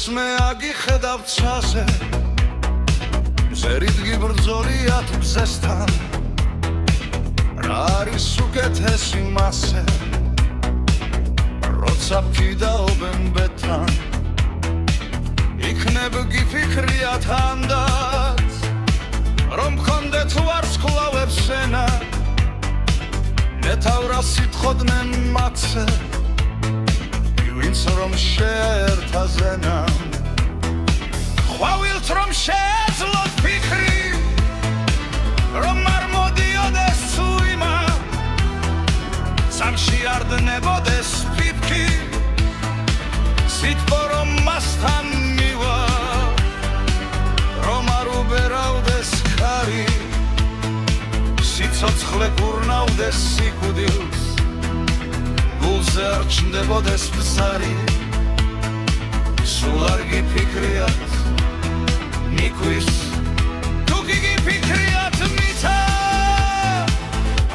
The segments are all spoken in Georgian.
დღეს მე აგიხედავ ცაზე ზერიდგი ბრძოლია გზესთან რა არის უკეთესი მასე როცა ფიდაობენ ბეთან იქნებ გიფიქრია თანდაც რომ გქონდეთ ვარსკვლავებს ენა მეთავრა სიტყოდნენ მათზე ვინც რომ შეერთა ზენა ხვავილთ რომ შეეძლოთ ფიქრი რომ არ მოდიოდეს სუიმა სამში არ დნებოდეს ფიფქი სიტყვა რომ მასთან მივა რომ არ უბერავდეს ქარი სიცოცხლე გურნავდეს სიკვდილს გულზე არ ჩნდებოდეს ბზარი სულ არ გიფიქრიათ მიქვის თუ გიფიქრიათ მიცა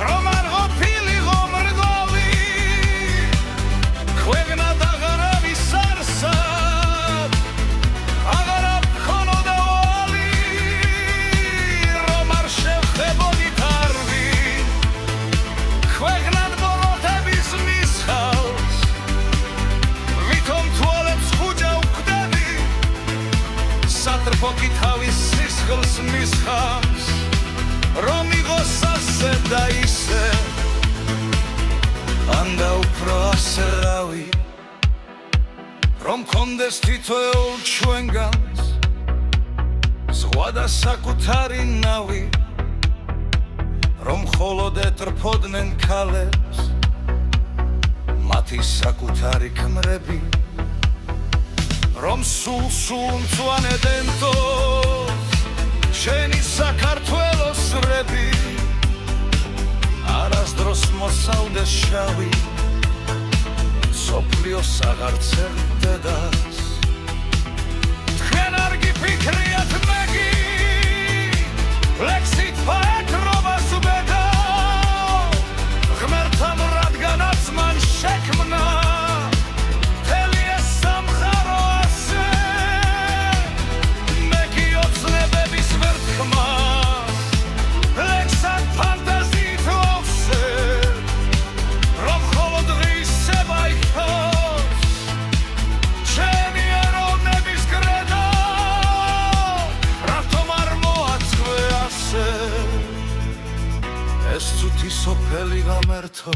რომ არ ყოფილიყო მრგოლი ქვეყნად აღარ არის არსად აღარ გქონოდა ვალი რომ არ შევხდებოდით არვი ქვეყნად ბოროტების მისხავს ვითომ თვალებს ხუჯა ვხვდები სატრფოკი თავის სისხლს მისხავს რომ იყოს ასე და ისე ანდა უფრო ასე რავი რომ კონდეს თითოეულ ჩვენგანს ზღვა და საკუთარი ნავი რომ მხოლოდ ეტრფოდნენ ქალებს მათი საკუთარი ქმრები რომ სულ მწვანედენ თოს შენი საქართველოს რები არასდროს მოსავდეს შავი სოფლიოს აღარცერ დედას თქვენ არ გიფიქრიათ მეგი ლექსით პაეტრობას ბედა ღმერთამ რადგანაც მან შექმნა ეს ცუთი სოფელი გამერთო